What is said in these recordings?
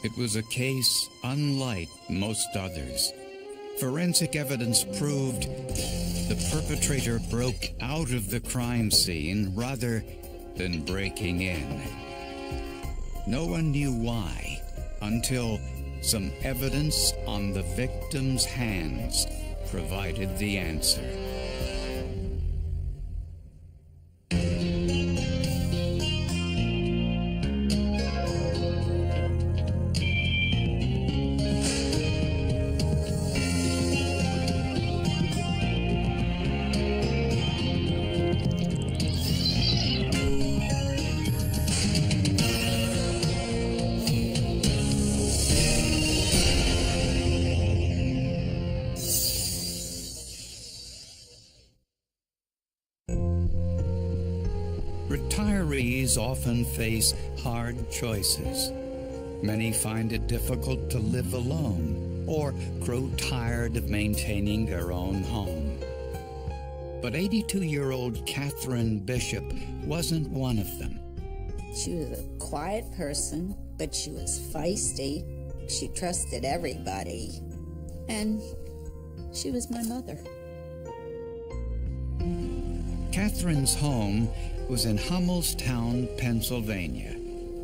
It was a case unlike most others. Forensic evidence proved the perpetrator broke out of the crime scene rather than breaking in. No one knew why until some evidence on the victim's hands provided the answer. Retirees often face hard choices. Many find it difficult to live alone or grow tired of maintaining their own home. But 82-year-old Catherine Bishop wasn't one of them. She was a quiet person, but she was feisty. She trusted everybody. And she was my mother. Catherine's home was in Hummelstown, Pennsylvania,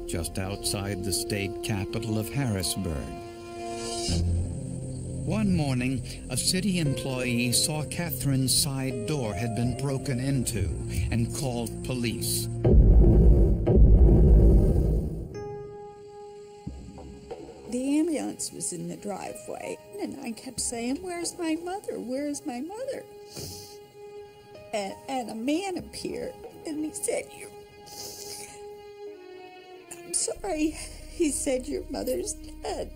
just outside the state capital of Harrisburg. One morning, a city employee saw Catherine's side door had been broken into and called police. The ambulance was in the driveway, and I kept saying, "Where's my mother? Where's my mother?" And a man appeared, and he said, "I'm sorry." He said, "Your mother's dead."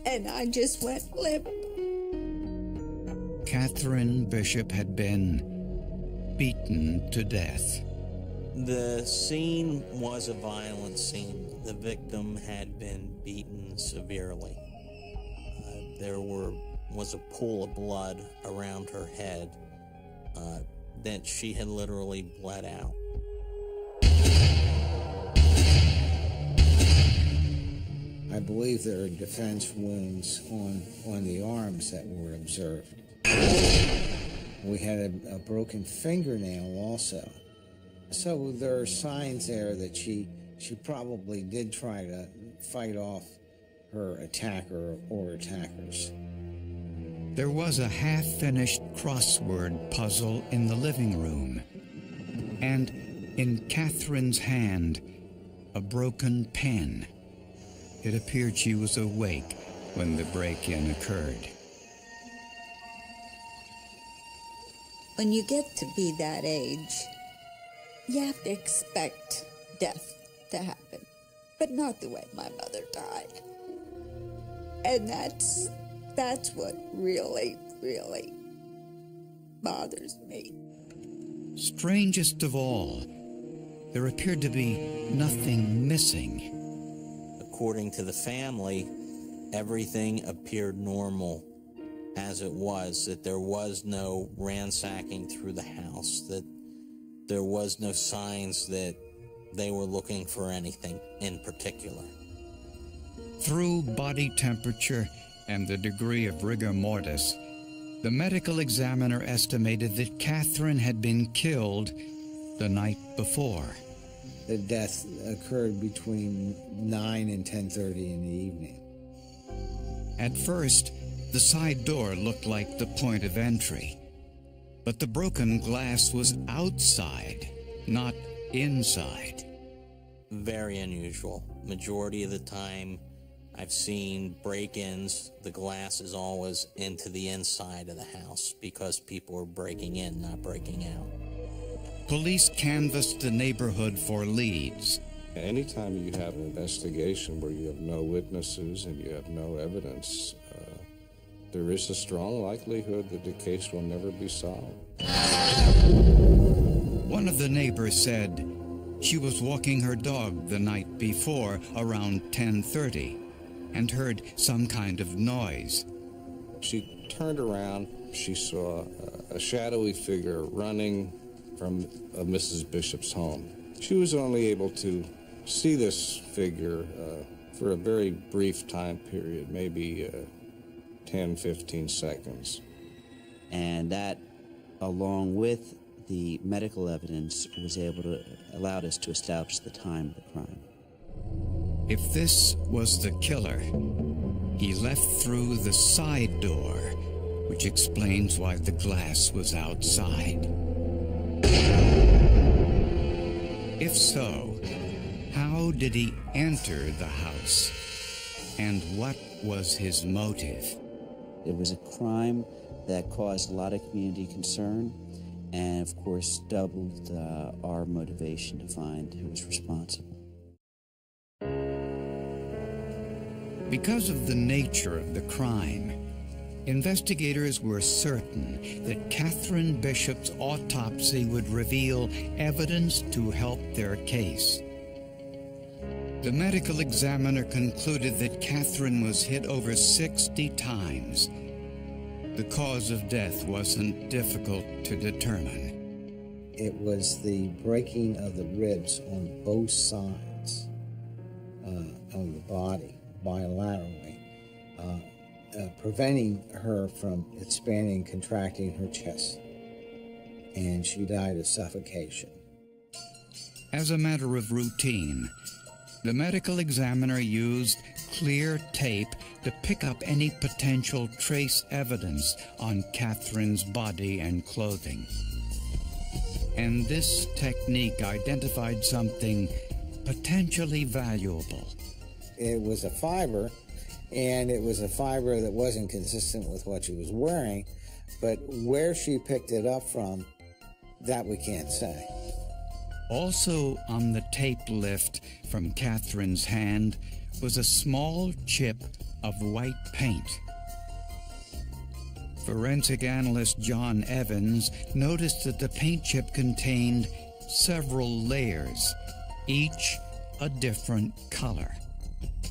And I just went limp. Catherine Bishop had been beaten to death. The scene was a violent scene. The victim had been beaten severely. There was a pool of blood around her head that she had literally bled out. I believe there are defense wounds on the arms that were observed. We had a broken fingernail also. So there are signs there that she probably did try to fight off her attacker or attackers. There was a half-finished crossword puzzle in the living room, and in Catherine's hand, a broken pen. It appeared she was awake when the break-in occurred. When you get to be that age, you have to expect death to happen, but not the way my mother died. And that's what really, really bothers me. Strangest of all, there appeared to be nothing missing. According to the family, everything appeared normal as it was, that there was no ransacking through the house, that there was no signs that they were looking for anything in particular. Through body temperature and the degree of rigor mortis, the medical examiner estimated that Catherine had been killed the night before. The death occurred between 9 and 10:30 in the evening. At first, the side door looked like the point of entry, but the broken glass was outside, not inside. Very unusual. Majority of the time I've seen break-ins, the glass is always into the inside of the house because people are breaking in, not breaking out. Police canvassed the neighborhood for leads. Anytime you have an investigation where you have no witnesses and you have no evidence, there is a strong likelihood that the case will never be solved. One of the neighbors said she was walking her dog the night before around 10:30 and heard some kind of noise. She turned around, she saw a shadowy figure running from Mrs. Bishop's home. She was only able to see this figure for a very brief time period, maybe 10, 15 seconds. And that, along with the medical evidence, was allowed us to establish the time of the crime. If this was the killer, he left through the side door, which explains why the glass was outside. If so, how did he enter the house? And what was his motive? It was a crime that caused a lot of community concern and, of course, doubled our motivation to find who was responsible. Because of the nature of the crime, investigators were certain that Catherine Bishop's autopsy would reveal evidence to help their case. The medical examiner concluded that Catherine was hit over 60 times. The cause of death wasn't difficult to determine. It was the breaking of the ribs on both sides of the body, bilaterally, preventing her from expanding, contracting her chest. And she died of suffocation. As a matter of routine, the medical examiner used clear tape to pick up any potential trace evidence on Catherine's body and clothing. And this technique identified something potentially valuable. It was a fiber, and it was a fiber that wasn't consistent with what she was wearing, but where she picked it up from, that we can't say. Also on the tape lift from Catherine's hand was a small chip of white paint. Forensic analyst John Evans noticed that the paint chip contained several layers, each a different color.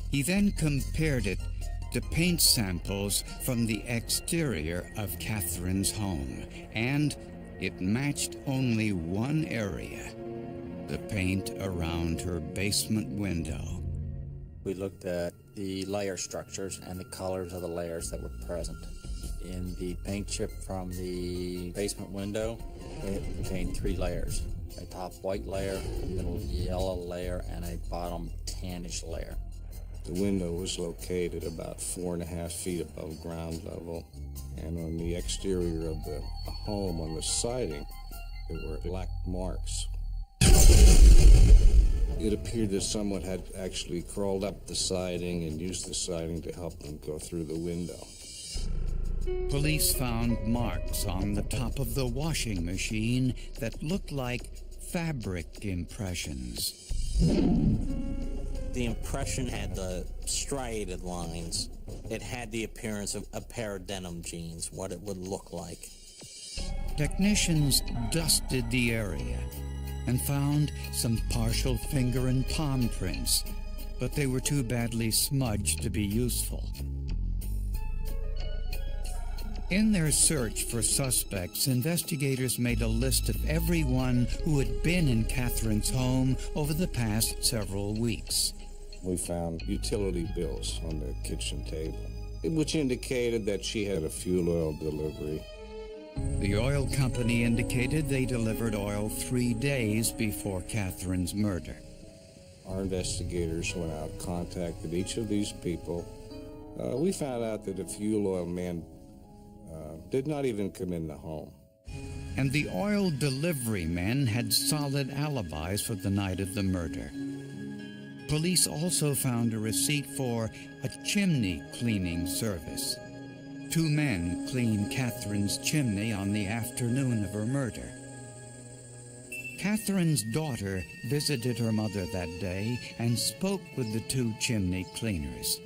He then compared it to paint samples from the exterior of Catherine's home, and it matched only one area, the paint around her basement window. We looked at the layer structures and the colors of the layers that were present. In the paint chip from the basement window, it contained 3 layers. A top white layer, a middle yellow layer, and a bottom tannish layer. The window was located about 4.5 feet above ground level, and on the exterior of the home, on the siding, there were black marks. It appeared that someone had actually crawled up the siding and used the siding to help them go through the window. Police found marks on the top of the washing machine that looked like fabric impressions. The impression had the striated lines. It had the appearance of a pair of denim jeans, what it would look like. Technicians dusted the area and found some partial finger and palm prints, but they were too badly smudged to be useful. In their search for suspects, investigators made a list of everyone who had been in Catherine's home over the past several weeks. We found utility bills on the kitchen table, which indicated that she had a fuel oil delivery. The oil company indicated they delivered oil 3 days before Catherine's murder. Our investigators went out, contacted each of these people. We found out that the fuel oil man did not even come in the home. And the oil delivery men had solid alibis for the night of the murder. Police also found a receipt for a chimney cleaning service. 2 men cleaned Catherine's chimney on the afternoon of her murder. Catherine's daughter visited her mother that day and spoke with the 2 chimney cleaners.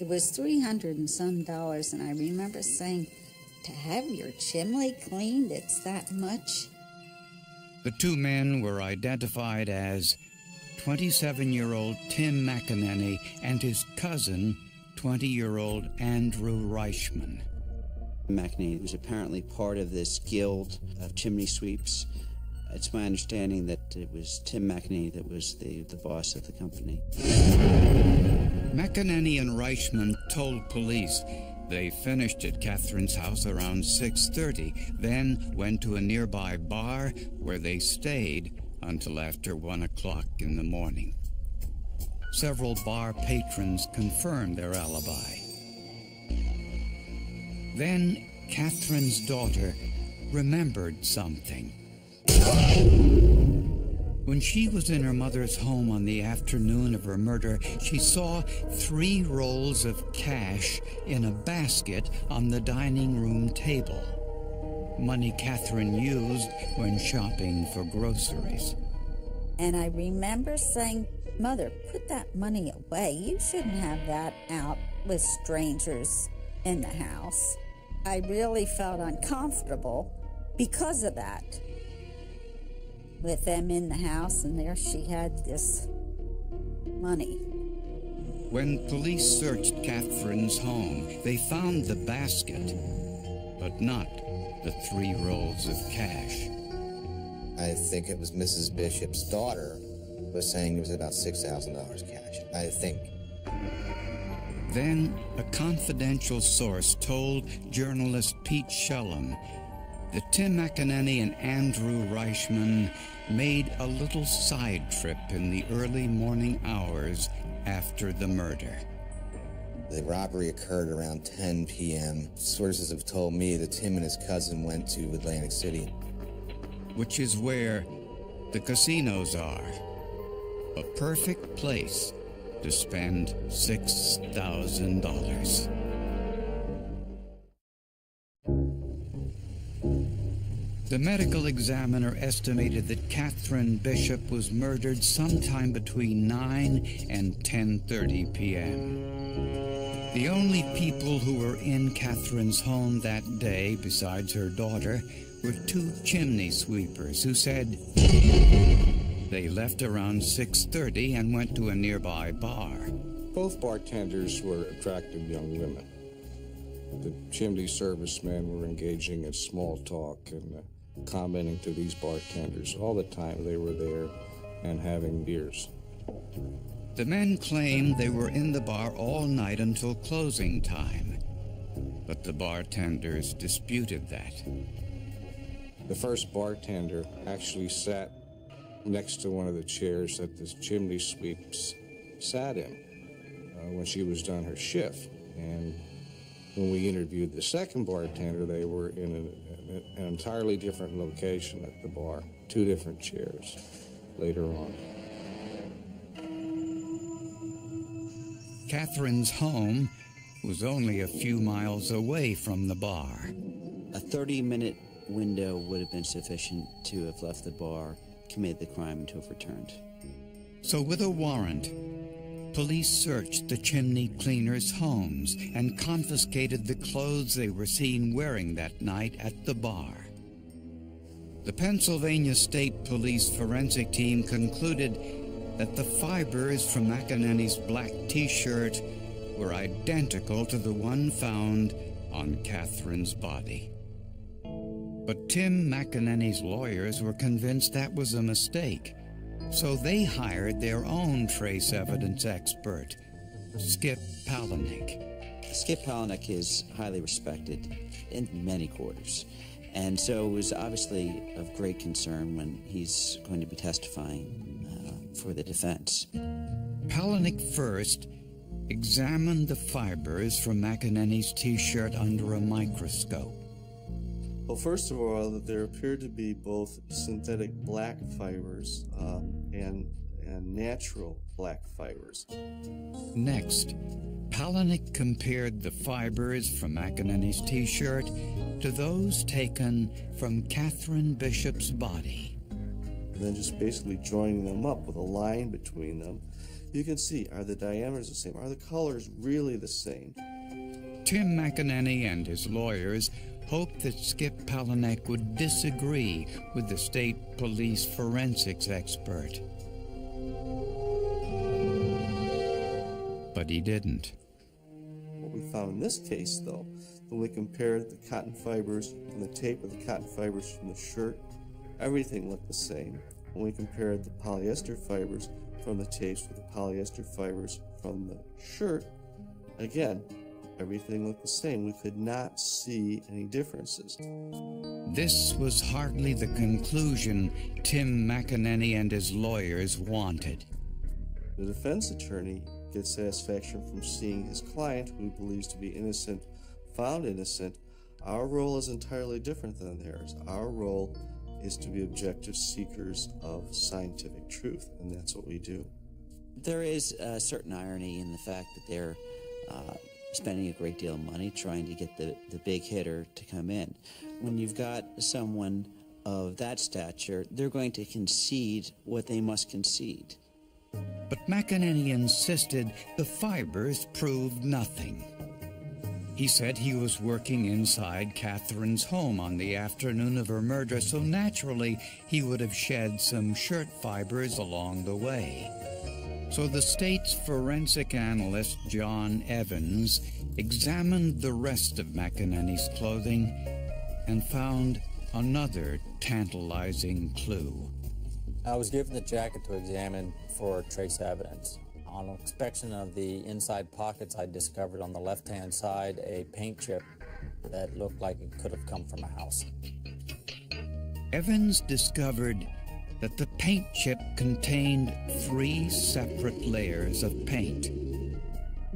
It was $300 and some, and I remember saying, to have your chimney cleaned, it's that much? The 2 men were identified as 27-year-old Tim McEnany and his cousin, 20-year-old Andrew McEnany was apparently part of this guild of chimney sweeps. It's my understanding that it was Tim McEnany that was the boss of the company. McEnany and Reichman told police they finished at Catherine's house around 6:30, then went to a nearby bar where they stayed until after 1 o'clock in the morning. Several bar patrons confirmed their alibi. Then Catherine's daughter remembered something. When she was in her mother's home on the afternoon of her murder, she saw 3 rolls of cash in a basket on the dining room table. Money Catherine used when shopping for groceries. And I remember saying, Mother, put that money away. You shouldn't have that out with strangers in the house. I really felt uncomfortable because of that. With them in the house, and there she had this money. When police searched Catherine's home, they found the basket, but not the 3 rolls of cash. I think it was Mrs. Bishop's daughter was saying it was about $6,000 cash. I think. Then a confidential source told journalist Pete Shellum that Tim McEnany and Andrew Reichman made a little side trip in the early morning hours after the murder. The robbery occurred around 10 p.m. Sources have told me that Tim and his cousin went to Atlantic City, which is where the casinos are. A perfect place to spend $6,000. The medical examiner estimated that Catherine Bishop was murdered sometime between 9 and 10:30 p.m. The only people who were in Catherine's home that day, besides her daughter, were 2 chimney sweepers who said they left around 6:30 and went to a nearby bar. Both bartenders were attractive young women. The chimney servicemen were engaging in small talk and commenting to these bartenders all the time they were there and having beers. The men claimed they were in the bar all night until closing time, but the bartenders disputed that. The first bartender actually sat next to one of the chairs that the chimney sweeps sat in when she was done her shift. And when we interviewed the second bartender, they were in an entirely different location at the bar, 2 different chairs later on. Catherine's home was only a few miles away from the bar. A 30-minute window would have been sufficient to have left the bar, committed the crime, and to have returned. So with a warrant, police searched the chimney cleaners' homes and confiscated the clothes they were seen wearing that night at the bar. The Pennsylvania State Police forensic team concluded that the fibers from McEnany's black T-shirt were identical to the one found on Catherine's body. But Tim McEnany's lawyers were convinced that was a mistake, so they hired their own trace evidence expert, Skip Palahniuk. Skip Palahniuk is highly respected in many quarters, and so it was obviously of great concern when he's going to be testifying for the defense. Palahniuk first examined the fibers from McEnany's T-shirt under a microscope. Well, first of all, there appeared to be both synthetic black fibers and natural black fibers. Next, Palahniuk compared the fibers from McEnany's T-shirt to those taken from Catherine Bishop's body. And then just basically joining them up with a line between them, you can see, are the diameters the same? Are the colors really the same? Tim McEnany and his lawyers hoped that Skip Palahniuk would disagree with the state police forensics expert. But he didn't. What we found in this case, though, when we compared the cotton fibers from the tape of the cotton fibers from the shirt everything looked the same. When we compared the polyester fibers from the tapes with the polyester fibers from the shirt, again, everything looked the same. We could not see any differences. This was hardly the conclusion Tim McEnany and his lawyers wanted. The defense attorney gets satisfaction from seeing his client, who he believes to be innocent, found innocent. Our role is entirely different than theirs. Our role is to be objective seekers of scientific truth, and that's what we do. There is a certain irony in the fact that they're spending a great deal of money trying to get the big hitter to come in. When you've got someone of that stature, they're going to concede what they must concede. But McEnany insisted the fibers proved nothing. He said he was working inside Catherine's home on the afternoon of her murder, so naturally he would have shed some shirt fibers along the way. So the state's forensic analyst, John Evans, examined the rest of McEnany's clothing and found another tantalizing clue. I was given the jacket to examine for trace evidence. On inspection of the inside pockets, I discovered on the left-hand side a paint chip that looked like it could have come from a house. Evans discovered that the paint chip contained 3 separate layers of paint.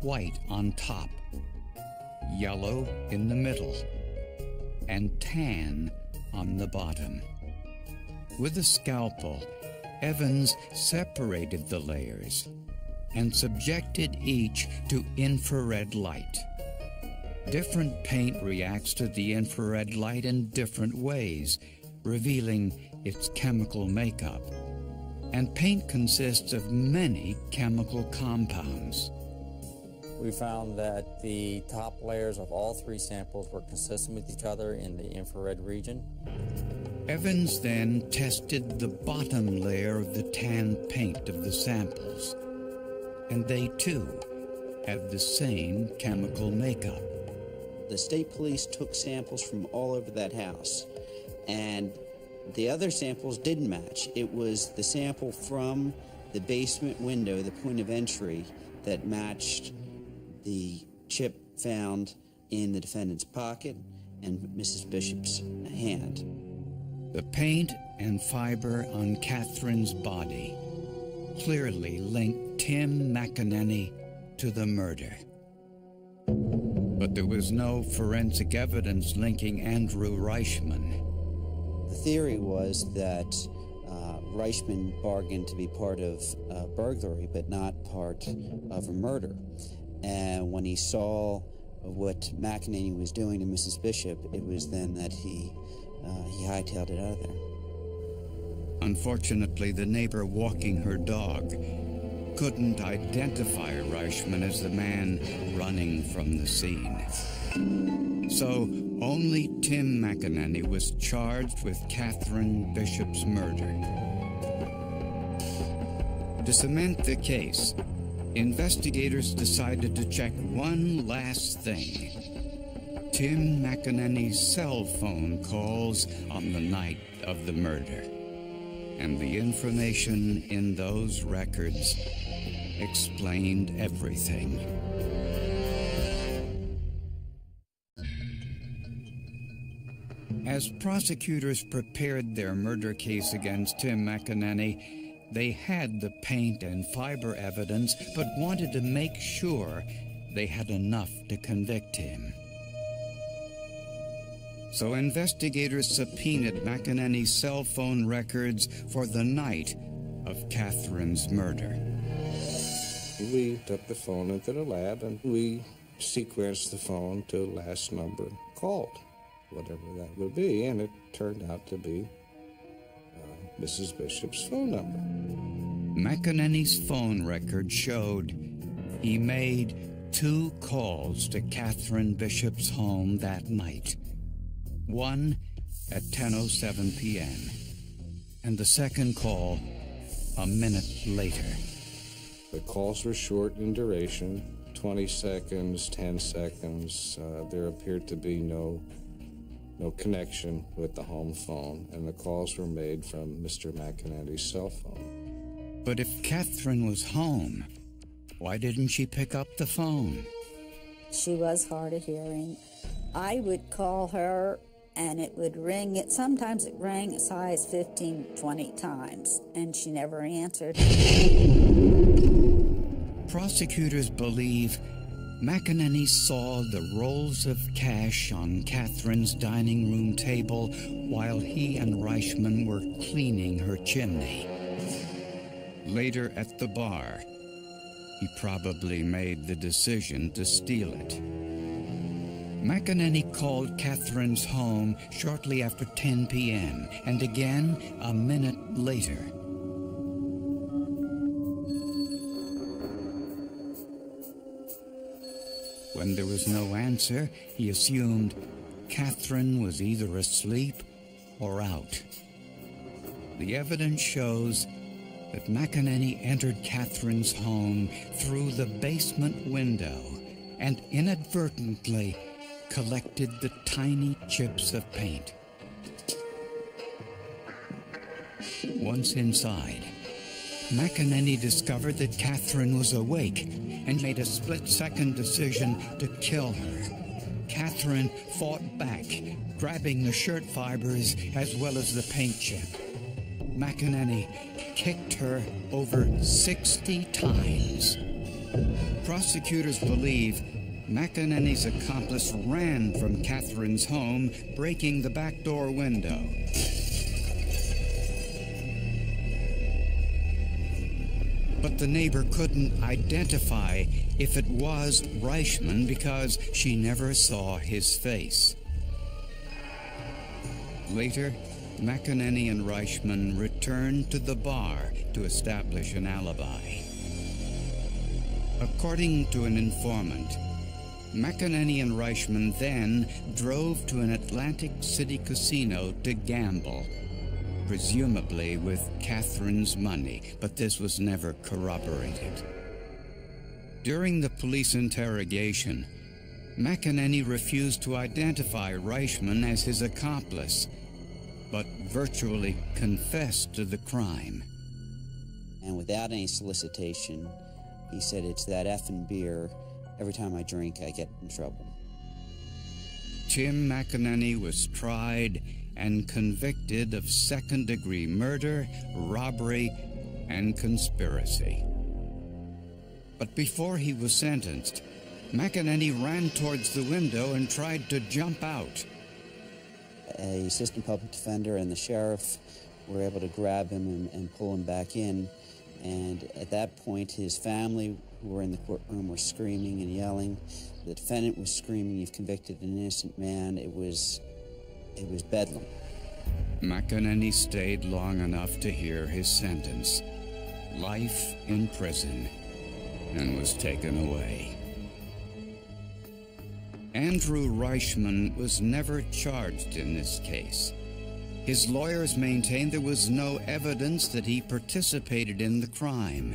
White on top, yellow in the middle, and tan on the bottom. With a scalpel, Evans separated the layers and subjected each to infrared light. Different paint reacts to the infrared light in different ways, revealing its chemical makeup. And paint consists of many chemical compounds. We found that the top layers of all 3 samples were consistent with each other in the infrared region. Evans then tested the bottom layer of the tan paint of the samples, and they too have the same chemical makeup. The state police took samples from all over that house, and the other samples didn't match. It was the sample from the basement window, the point of entry, that matched the chip found in the defendant's pocket and Mrs. Bishop's hand. The paint and fiber on Catherine's body clearly linked Tim McEnany to the murder. But there was no forensic evidence linking Andrew Reichman. The theory was that Reichman bargained to be part of a burglary, but not part of a murder. And when he saw what McEnany was doing to Mrs. Bishop, it was then that he hightailed it out of there. Unfortunately, the neighbor walking her dog couldn't identify Reichman as the man running from the scene. So only Tim McEnany was charged with Catherine Bishop's murder. To cement the case, investigators decided to check one last thing: Tim McEnany's cell phone calls on the night of the murder. And the information in those records explained everything. As prosecutors prepared their murder case against Tim McEnany, they had the paint and fiber evidence, but wanted to make sure they had enough to convict him. So investigators subpoenaed McEnany's cell phone records for the night of Catherine's murder. We took the phone into the lab and we sequenced the phone to the last number called, whatever that would be, and it turned out to be Mrs. Bishop's phone number. McEnany's phone record showed he made 2 calls to Catherine Bishop's home that night. One at 10:07 p.m. and the second call a minute later. The calls were short in duration, 20 seconds, 10 seconds. There appeared to be no no connection with the home phone, and the calls were made from Mr. McEnany's cell phone. But if Catherine was home, why didn't she pick up the phone? She was hard of hearing. I would call her and it would ring. Sometimes it rang as high as 15, 20 times, and she never answered. Prosecutors believe McEnany saw the rolls of cash on Catherine's dining room table while he and Reichman were cleaning her chimney. Later at the bar, he probably made the decision to steal it. McEnany called Catherine's home shortly after 10 p.m. and again a minute later. When there was no answer, he assumed Catherine was either asleep or out. The evidence shows that McEnany entered Catherine's home through the basement window and inadvertently collected the tiny chips of paint. Once inside, McEnany discovered that Catherine was awake and made a split-second decision to kill her. Catherine fought back, grabbing the shirt fibers as well as the paint chip. McEnany kicked her over 60 times. Prosecutors believe McEnany's accomplice ran from Catherine's home, breaking the back door window. But the neighbor couldn't identify if it was Reichman because she never saw his face. Later, McEnany and Reichman returned to the bar to establish an alibi. According to an informant, McEnany and Reichman then drove to an Atlantic City casino to gamble, presumably with Catherine's money, but this was never corroborated. During the police interrogation, McEnany refused to identify Reichman as his accomplice, but virtually confessed to the crime. And without any solicitation, he said, "It's that effing beer. Every time I drink, I get in trouble." Tim McEnany was tried and convicted of second-degree murder, robbery, and conspiracy. But before he was sentenced, McEnany ran towards the window and tried to jump out. An assistant public defender and the sheriff were able to grab him and pull him back in. And at that point, his family, who were in the courtroom, were screaming and yelling. The defendant was screaming, "You've convicted an innocent man." It was bedlam. McEnany stayed long enough to hear his sentence, life in prison, and was taken away. Andrew Reichman was never charged in this case. His lawyers maintained there was no evidence that he participated in the crime.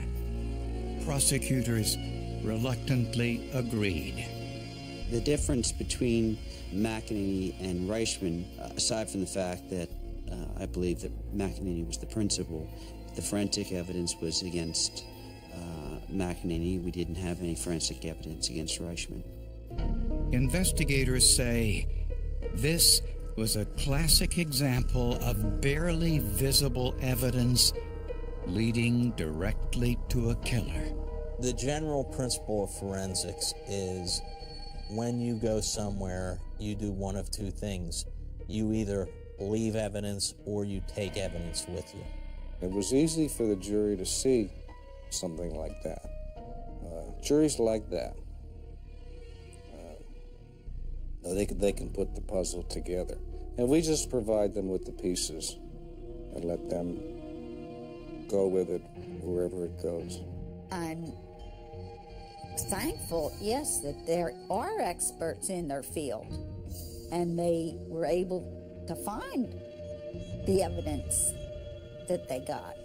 Prosecutors reluctantly agreed. The difference between McEnany and Reichman, aside from the fact that I believe that McEnany was the principal, the forensic evidence was against McEnany. We didn't have any forensic evidence against Reichman. Investigators say this was a classic example of barely visible evidence leading directly to a killer. The general principle of forensics is when you go somewhere, you do one of two things. You either leave evidence or you take evidence with you. It was easy for the jury to see something like that. Juries like that. They can put the puzzle together. And we just provide them with the pieces and let them go with it wherever it goes. I'm thankful, yes, that there are experts in their field, and they were able to find the evidence that they got.